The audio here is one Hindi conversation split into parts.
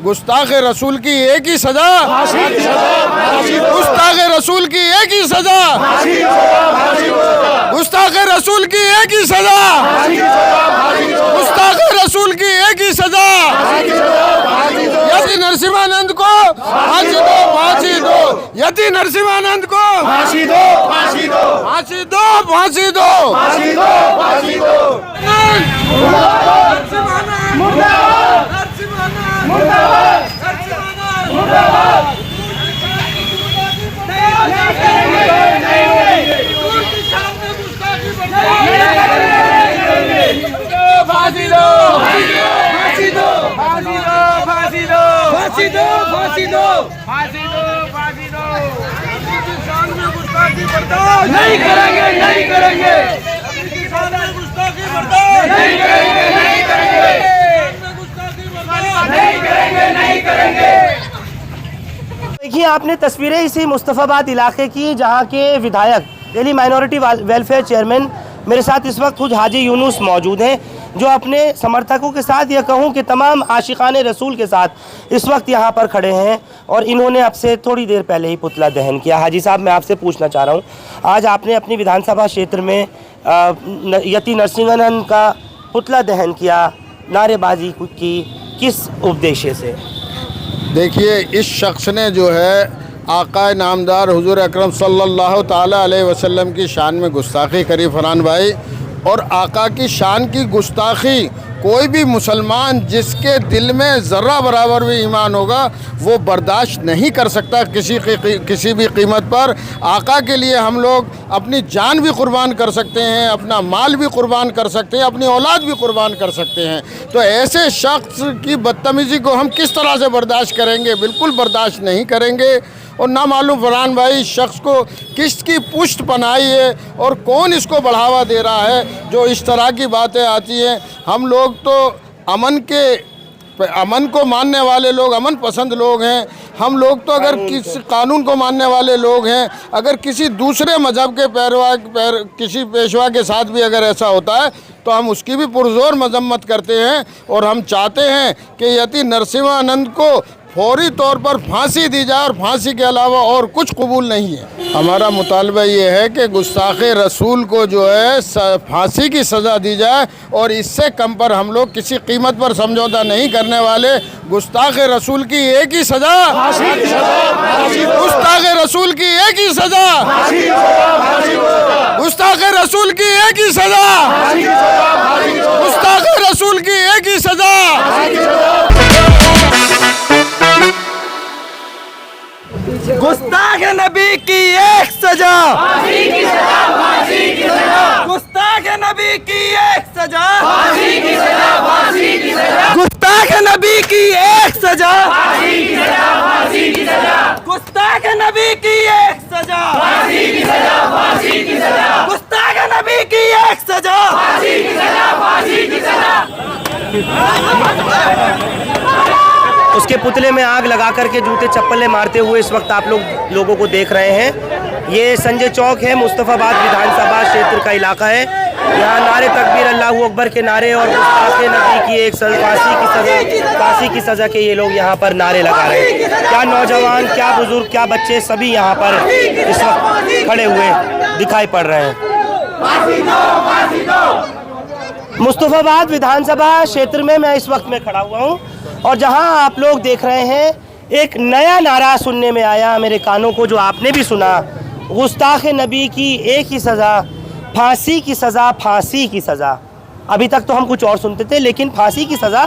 गुस्ताख रसूल की एक ही सजा, गुस्ताख रसूल की एक ही सजा, गुस्ताख रसूल की एक ही सजा, गुस्ताख रसूल की एक ही सजा। यति नरसिम्हानंद को फांसी दो, फांसी दो। यति नरसिम्हानंद को फांसी दो, फांसी दो, फांसी दो, फांसी दो, फांसी दो, फांसी दो। फांसी दो, फांसी दो, फांसी दो, फांसी दो, फांसी दो, फांसी दो, फांसी दो, फांसी दो। शान में गुस्ताखी बर्दाश्त नहीं करेंगे, नहीं करेंगे। शान में गुस्ताखी बर्दाश्त नहीं करेंगे, नहीं करेंगे। शान में गुस्ताखी बर्दाश्त नहीं करेंगे, नहीं करेंगे। देखिए, आपने तस्वीरें इसी मुस्तफ़ाबाद इलाके की, जहां के विधायक दिल्ली माइनॉरिटी वेलफेयर चेयरमैन मेरे साथ इस वक्त खुद हाजी यूनुस मौजूद हैं, जो अपने समर्थकों के साथ, या कहूँ कि तमाम आशिकाने रसूल के साथ इस वक्त यहाँ पर खड़े हैं। और इन्होंने अब से थोड़ी देर पहले ही पुतला दहन किया। हाजी साहब, मैं आपसे पूछना चाह रहा हूँ, आज आपने अपनी विधानसभा क्षेत्र में यति नरसिम्हानंद का पुतला दहन किया, नारेबाजी की, किस उद्देश्य से? देखिए, इस शख्स ने जो है आका नामदार हुजूर अकरम सल्लल्लाहु ताला अलैहि वसल्लम की शान में गुस्ताखी करी फरहान भाई। और आका की शान की गुस्ताखी कोई भी मुसलमान जिसके दिल में ज़र्रा बराबर भी ईमान होगा वो बर्दाश्त नहीं कर सकता किसी भी कीमत पर। आका के लिए हम लोग अपनी जान भी कुर्बान कर सकते हैं, अपना माल भी कुर्बान कर सकते हैं, अपनी औलाद भी कुर्बान कर सकते हैं। तो ऐसे शख्स की बदतमीज़ी को हम किस तरह से बर्दाश्त करेंगे? बिल्कुल बर्दाश्त नहीं करेंगे। और ना मालूम फरहान भाई इस शख्स को किसकी पुष्ट पनाई है और कौन इसको बढ़ावा दे रहा है जो इस तरह की बातें आती हैं। हम लोग तो अमन को मानने वाले लोग, अमन पसंद लोग हैं। हम लोग तो अगर किसी कानून को मानने वाले लोग हैं, अगर किसी दूसरे मज़हब के किसी पेशवा के साथ भी अगर ऐसा होता है तो हम उसकी भी पुरजोर मजम्मत करते हैं। और हम चाहते हैं कि यति नरसिम्हानंद को फौरी तौर पर फांसी दी जाए और फांसी के अलावा और कुछ कबूल नहीं है। हमारा मुतालबा ये है कि गुस्ताखे रसूल को जो है फांसी की सज़ा दी जाए और इससे कम पर हम लोग किसी कीमत पर समझौता नहीं करने वाले। गुस्ताखे रसूल की एक ही सज़ा, गुस्ताखे रसूल की एक ही सज़ा, गुस्ताखे रसूल की एक ही सज़ा, गुस्ताखे रसूल की एक ही सज़ा। गुस्ताख नबी की एक सजा, फांसी की सजा, फांसी की सजा। गुस्ताख नबी की एक सजा, फांसी की सजा, फांसी की सजा। गुस्ताख नबी की एक सजा, फांसी की सजा, फांसी की सजा। गुस्ताख नबी की एक सजा, फांसी की सजा, फांसी की सजा। गुस्ताख नबी की एक सजा, फांसी की सजा, फांसी की सजा। उसके पुतले में आग लगा करके जूते चप्पलें मारते हुए इस वक्त आप लोगों को देख रहे हैं। ये संजय चौक है, मुस्तफ़ाबाद विधानसभा क्षेत्र का इलाका है। यहाँ नारे तकबीर अल्लाहू अकबर के नारे और गुस्ताखे नबी की एक फांसी की सज़ा के ये लोग यहाँ पर नारे लगा रहे हैं। क्या नौजवान, क्या बुजुर्ग, क्या बच्चे, सभी यहाँ पर इस वक्त खड़े हुए दिखाई पड़ रहे हैं। मुस्तफ़ाबाद विधानसभा क्षेत्र में मैं इस वक्त में खड़ा हुआ हूँ और जहां आप लोग देख रहे हैं, एक नया नारा सुनने में आया मेरे कानों को, जो आपने भी सुना। गुस्ताख नबी की एक ही सज़ा, फांसी की सज़ा, फांसी की सज़ा। अभी तक तो हम कुछ और सुनते थे, लेकिन फांसी की सज़ा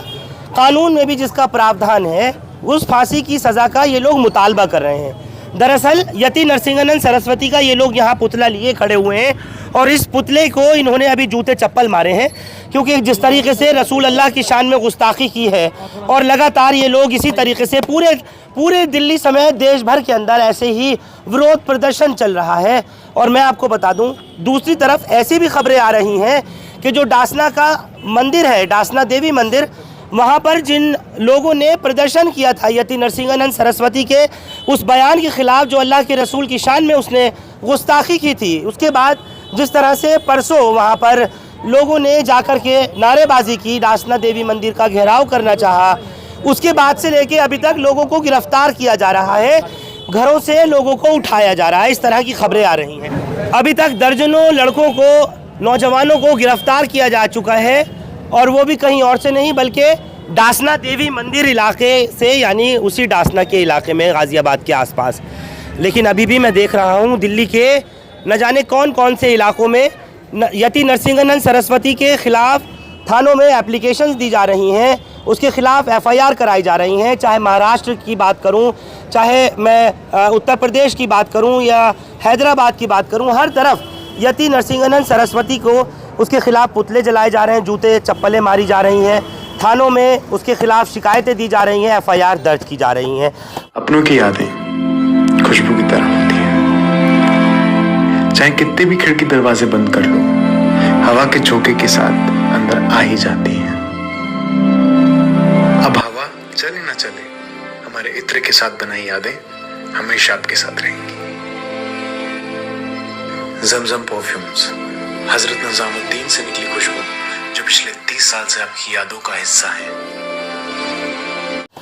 कानून में भी जिसका प्रावधान है, उस फांसी की सज़ा का ये लोग मुतालबा कर रहे हैं। दरअसल यति नरसिम्हानंद सरस्वती का ये लोग यहाँ पुतला लिए खड़े हुए हैं और इस पुतले को इन्होंने अभी जूते चप्पल मारे हैं, क्योंकि जिस तरीके से रसूल अल्लाह की शान में गुस्ताखी की है और लगातार ये लोग इसी तरीके से पूरे दिल्ली समेत देश भर के अंदर ऐसे ही विरोध प्रदर्शन चल रहा है। और मैं आपको बता दूं, दूसरी तरफ ऐसी भी खबरें आ रही हैं कि जो डासना का मंदिर है, डासना देवी मंदिर, वहाँ पर जिन लोगों ने प्रदर्शन किया था यति नरसिम्हानंद सरस्वती के उस बयान के ख़िलाफ़ जो अल्लाह के रसूल की शान में उसने गुस्ताखी की थी, उसके बाद जिस तरह से परसों वहाँ पर लोगों ने जाकर के नारेबाजी की, डासना देवी मंदिर का घेराव करना चाहा, उसके बाद से लेके अभी तक लोगों को गिरफ्तार किया जा रहा है, घरों से लोगों को उठाया जा रहा है, इस तरह की खबरें आ रही हैं। अभी तक दर्जनों लड़कों को, नौजवानों को गिरफ्तार किया जा चुका है, और वो भी कहीं और से नहीं बल्कि डासना देवी मंदिर इलाके से, यानी उसी डासना के इलाके में, गाज़ियाबाद के आसपास। लेकिन अभी भी मैं देख रहा हूँ दिल्ली के न जाने कौन कौन से इलाकों में यति नरसिंहानंद सरस्वती के ख़िलाफ़ थानों में एप्लीकेशंस दी जा रही हैं, उसके ख़िलाफ़ FIR कराई जा रही हैं। चाहे महाराष्ट्र की बात करूं, चाहे मैं उत्तर प्रदेश की बात करूं या हैदराबाद की बात करूं, हर तरफ यति नरसिंहानंद सरस्वती को, उसके ख़िलाफ़ पुतले जलाए जा रहे हैं, जूते चप्पलें मारी जा रही हैं, थानों में उसके ख़िलाफ़ शिकायतें दी जा रही हैं, FIR दर्ज की जा रही हैं। अपनों की यादें खुशबू की तरह होती हैं, चाहे कितने भी खिड़की दरवाजे बंद कर लो, हवा के झोंके के साथ अंदर आ ही जाती हैं। अब हवा चले ना चले, हमारे इत्र के साथ बनाई यादें हमेशा आपके साथ रहेंगी। जमजम परफ्यूम्स, हजरत निजामुद्दीन से निकली खुशबू जो पिछले 30 साल से आपकी यादों का हिस्सा है।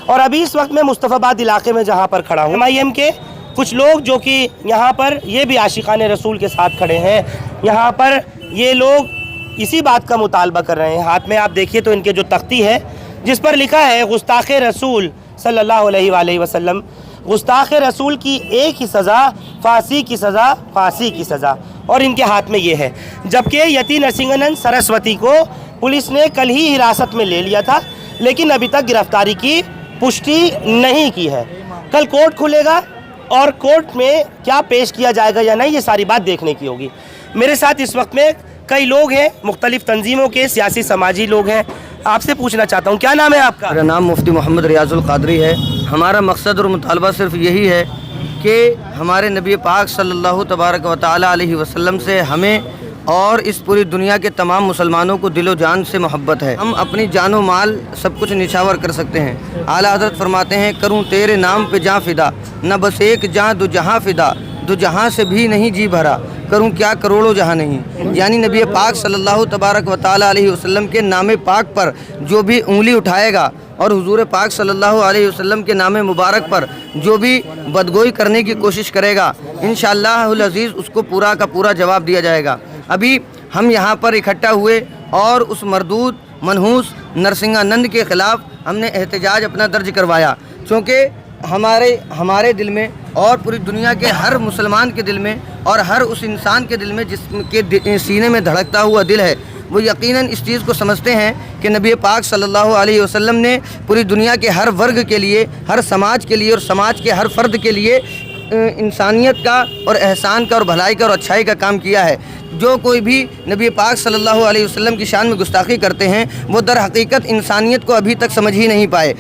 और अभी इस वक्त मैं मुस्तफ़ाबाद इलाके में जहाँ पर खड़ा हूँ, MIM के कुछ लोग जो कि यहाँ पर ये भी आशिकाने रसूल के साथ खड़े हैं, यहाँ पर ये लोग इसी बात का मुतालबा कर रहे हैं। हाथ में आप देखिए तो इनके जो तख्ती है जिस पर लिखा है गुस्ताख़ रसूल सल्लल्लाहु अलैहि वसल्लम, गुस्ताख़ रसूल की एक ही सज़ा, फांसी की सज़ा, फांसी की सज़ा, और इनके हाथ में ये है। जबकि यति नरसिंहानंद सरस्वती को पुलिस ने कल ही हिरासत में ले लिया था, लेकिन अभी तक गिरफ्तारी की पुष्टि नहीं की है। कल कोर्ट खुलेगा और कोर्ट में क्या पेश किया जाएगा या नहीं, ये सारी बात देखने की होगी। मेरे साथ इस वक्त में कई लोग हैं, मुख्तलिफ तंजीमों के सियासी समाजी लोग हैं। आपसे पूछना चाहता हूँ, क्या नाम है आपका? मेरा नाम मुफ्ती मोहम्मद रियाजुल कादरी है। हमारा मकसद और मुतालबा सिर्फ यही है कि हमारे नबी पाक सल्लल्लाहु तबारक व तआला अलैहि वसल्लम से हमें और इस पूरी दुनिया के तमाम मुसलमानों को दिलो जान से मोहब्बत है। हम अपनी जानो माल सब कुछ निछावर कर सकते हैं। आला हज़रत फरमाते हैं, करूँ तेरे नाम पे जाँ फ़िदा, न बस एक जाँ दो जहाँ फ़िदा, दो जहाँ से भी नहीं जी भरा, करूँ क्या करोड़ों जहाँ नहीं। यानी नबी पाक सल्लल्लाहु तबारक व तआला अलैहि वसल्लम के नाम पाक पर जो भी उंगली उठाएगा और हुजूर पाक सल्लल्लाहु अलैहि वसल्लम के नाम मुबारक पर जो भी बदगोई करने की कोशिश करेगा, इंशाअल्लाहुल अज़ीज़ उसको पूरा का पूरा जवाब दिया जाएगा। अभी हम यहाँ पर इकट्ठा हुए और उस मरदूद मनहूस नरसिंहानंद के ख़िलाफ़ हमने एहतजाज अपना दर्ज करवाया, क्योंकि हमारे दिल में और पूरी दुनिया के हर मुसलमान के दिल में और हर उस इंसान के दिल में जिसके सीने में धड़कता हुआ दिल है, वो यकीनन इस चीज़ को समझते हैं कि नबी पाक सल्लल्लाहु अलैहि वसल्लम ने पूरी दुनिया के हर वर्ग के लिए, हर समाज के लिए और समाज के हर फ़र्द के लिए इंसानियत का और एहसान का और भलाई का और अच्छाई का काम किया है। जो कोई भी नबी पाक सल्लल्लाहु अलैहि वसल्लम की शान में गुस्ताखी करते हैं, वो दर हकीकत इंसानियत को अभी तक समझ ही नहीं पाए।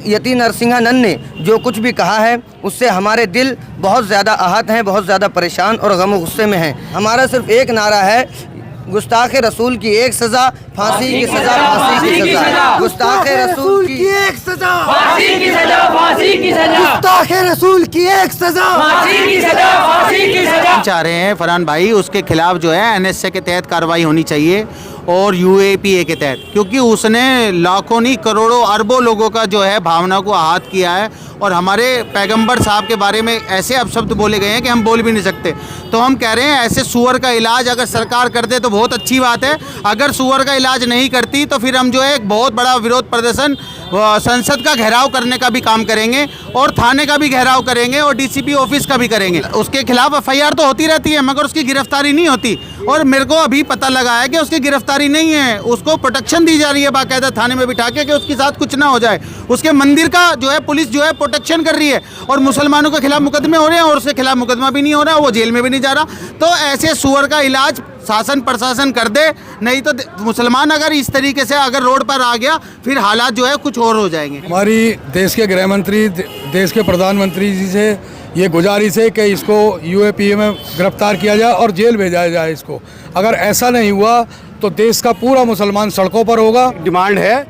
यति नरसिंहानंद ने जो कुछ भी कहा है उससे हमारे दिल बहुत ज़्यादा आहत हैं, बहुत ज़्यादा परेशान और गम गुस्से में हैं। हमारा सिर्फ एक नारा है, गुस्ताख़ रसूल की एक सज़ा, फांसी की सज़ा, फांसी की सज़ा, गुस्ताख़ रसूल की एक सज़ा, फांसी की सज़ा, फांसी की सज़ा, गुस्ताख़ रसूल की एक सज़ा, फांसी की सज़ा, फांसी की सज़ा। चाह रहे हैं फरहान भाई, उसके खिलाफ जो है NSA के तहत कार्रवाई होनी चाहिए और UAPA के तहत, क्योंकि उसने लाखों नहीं करोड़ों अरबों लोगों का जो है भावना को आहत किया है और हमारे पैगंबर साहब के बारे में ऐसे अपशब्द बोले गए हैं कि हम बोल भी नहीं सकते। तो हम कह रहे हैं ऐसे सुअर का इलाज अगर सरकार कर दे तो बहुत अच्छी बात है, अगर सुअर का इलाज नहीं करती तो फिर हम जो है एक बहुत बड़ा विरोध प्रदर्शन संसद का घेराव करने का भी काम करेंगे और थाने का भी घेराव करेंगे और DCP ऑफिस का भी करेंगे। उसके खिलाफ FIR तो होती रहती है मगर उसकी गिरफ्तारी नहीं होती, और मेरे को अभी पता लगा है कि उसकी गिरफ्तारी नहीं है, उसको प्रोटेक्शन दी जा रही है बाकायदा थाने में बिठा के कि उसके साथ कुछ ना हो जाए। उसके मंदिर का जो है पुलिस जो है प्रोटेक्शन कर रही है और मुसलमानों के खिलाफ मुकदमे हो रहे हैं और उसके खिलाफ मुकदमा भी नहीं हो रहा, वो जेल में भी नहीं जा रहा। तो ऐसे सुअर का इलाज शासन प्रशासन कर दे, नहीं तो मुसलमान अगर इस तरीके से अगर रोड पर आ गया फिर हालात जो है कुछ और हो जाएंगे। हमारी देश के गृह मंत्री, देश के प्रधानमंत्री जी से ये गुजारिश है कि इसको UAPA में गिरफ्तार किया जाए और जेल भेजा जाए इसको। अगर ऐसा नहीं हुआ तो देश का पूरा मुसलमान सड़कों पर होगा। डिमांड है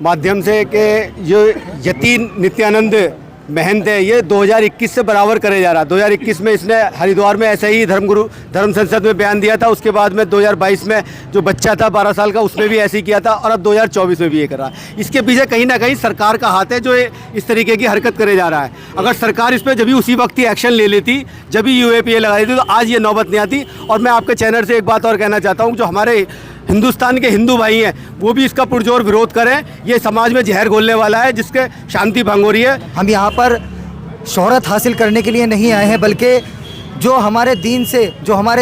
माध्यम से कि जो यति नित्यानंद मेहनत है ये 2021 से बराबर करे जा रहा है। 2021 में इसने हरिद्वार में ऐसे ही धर्म संसद में बयान दिया था, उसके बाद में 2022 में जो बच्चा था 12 साल का उसने भी ऐसे ही किया था, और अब 2024 में भी ये कर रहा है। इसके पीछे कहीं ना कहीं सरकार का हाथ है जो इस तरीके की हरकत करे जा रहा है। अगर सरकार इस पर जब भी उसी वक्त ही एक्शन ले लेती, जब भी UAPA लगा देती, तो आज ये नौबत नहीं आती। और मैं आपके चैनल से एक बात और कहना चाहता हूँ, जो हमारे हिंदुस्तान के हिंदू भाई हैं वो भी इसका पुरजोर विरोध करें। ये समाज में जहर घोलने वाला है जिसके शांति भंग हो रही है। हम यहाँ पर शोहरत हासिल करने के लिए नहीं आए हैं, बल्कि जो हमारे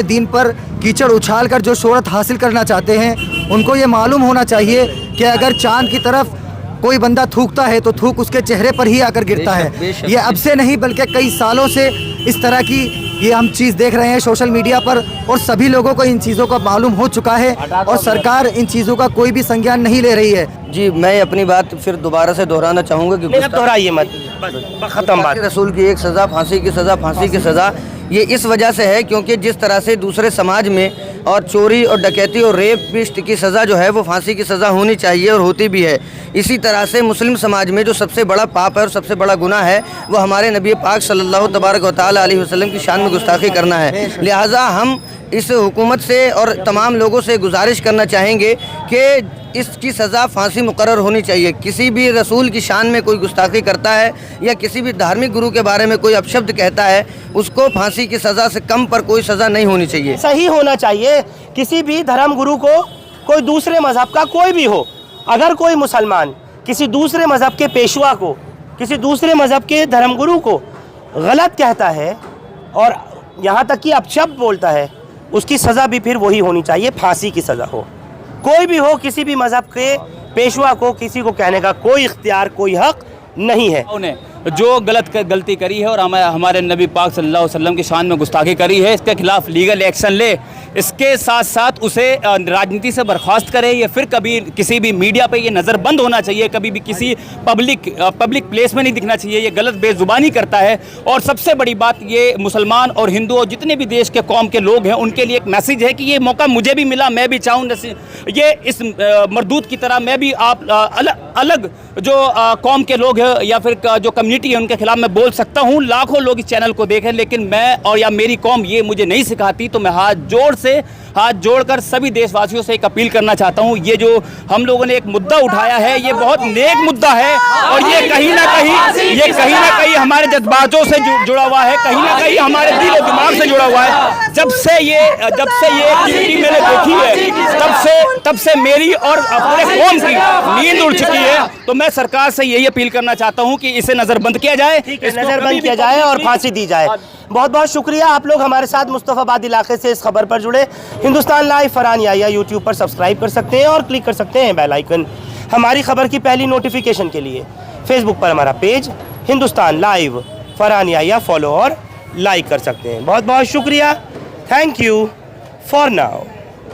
दीन पर कीचड़ उछाल कर जो शोहरत हासिल करना चाहते हैं, उनको ये मालूम होना चाहिए कि अगर चांद की तरफ कोई बंदा थूकता है तो थूक उसके चेहरे पर ही आकर गिरता है। ये अब से नहीं बल्कि कई सालों से इस तरह की ये हम चीज़ देख रहे हैं सोशल मीडिया पर, और सभी लोगों को इन चीज़ों का मालूम हो चुका है और सरकार इन चीज़ों का कोई भी संज्ञान नहीं ले रही है। जी, मैं अपनी बात फिर दोबारा से दोहराना चाहूँगा कि दोहराइए मत, ख़त्म बात। रसूल की एक सज़ा फांसी की सज़ा ये इस वजह से है क्योंकि जिस तरह से दूसरे समाज में और चोरी और डकैती और रेपिस्ट की सज़ा जो है वो फांसी की सज़ा होनी चाहिए और होती भी है, इसी तरह से मुस्लिम समाज में जो सबसे बड़ा पाप है और सबसे बड़ा गुनाह है वो हमारे नबी पाक सल्लल्लाहु तबारक व तआला अलैहि वसल्लम की शान में गुस्ताखी करना है। लिहाजा हम इस हुकूमत से और तमाम लोगों से गुजारिश करना चाहेंगे कि इसकी सज़ा फांसी मुकर्रर होनी चाहिए। किसी भी रसूल की शान में कोई गुस्ताखी करता है या किसी भी धार्मिक गुरु के बारे में कोई अपशब्द कहता है, उसको फांसी की सज़ा से कम पर कोई सज़ा नहीं होनी चाहिए। सही होना चाहिए। किसी भी धर्म गुरु को, कोई दूसरे मज़हब का कोई भी हो, अगर कोई मुसलमान किसी दूसरे मज़हब के पेशवा को, किसी दूसरे मज़हब के धर्मगुरु को गलत कहता है और यहाँ तक कि अपशब्द बोलता है, उसकी सज़ा भी फिर वही होनी चाहिए, फांसी की सज़ा हो। कोई भी हो, किसी भी मज़हब के पेशवा को किसी को कहने का कोई इख्तियार, कोई हक नहीं है। उन्हें जो गलती करी है और हमारे नबी पाक सल्लल्लाहु अलैहि वसल्लम की शान में गुस्ताखी करी है, इसके खिलाफ लीगल एक्शन ले। इसके साथ साथ उसे राजनीति से बर्खास्त करे या फिर कभी किसी भी मीडिया पे ये नज़र बंद होना चाहिए, कभी भी किसी पब्लिक प्लेस में नहीं दिखना चाहिए। ये गलत बेजुबानी करता है। और सबसे बड़ी बात, ये मुसलमान और हिंदू और जितने भी देश के कौम के लोग हैं उनके लिए एक मैसेज है कि ये मौका मुझे भी मिला, मैं भी चाहूँ ये इस मरदूद की तरह मैं भी आप अलग जो कौम के लोग हैं या फिर जो कम्युनिटी है उनके खिलाफ मैं बोल सकता हूँ। लाखों लोग इस चैनल को देखें, लेकिन मैं और या मेरी कौम ये मुझे नहीं सिखाती। तो मैं हाथ जोड़कर सभी देशवासियों से एक अपील करना चाहता हूँ। ये जो हम लोगों ने एक मुद्दा उठाया है ये बहुत नेक मुद्दा है और ये कहीं ना कहीं हमारे जज्बातों से जुड़ा हुआ है, कहीं ना कहीं हमारे दिल और दिमाग से जुड़ा हुआ है। जब से ये एक्टिविटी मैंने देखी है तब से मेरी और पूरे कौम की नींद उड़ चुकी है। तो मैं सरकार से यही अपील करना चाहता हूँ कि इसे नज़रबंद किया जाए, नज़रबंद किया जाए और फांसी दी जाए। बहुत बहुत शुक्रिया आप लोग हमारे साथ मुस्तफ़ाबाद इलाके से इस खबर पर जुड़े। हिंदुस्तान लाइव फरहान याहिया यूट्यूब पर सब्सक्राइब कर सकते हैं और क्लिक कर सकते हैं बेल आइकन हमारी खबर की पहली नोटिफिकेशन के लिए। फेसबुक पर हमारा page Hindustan Live Farhan Yahiya follow और लाइक कर सकते हैं। बहुत बहुत शुक्रिया। Thank you for now.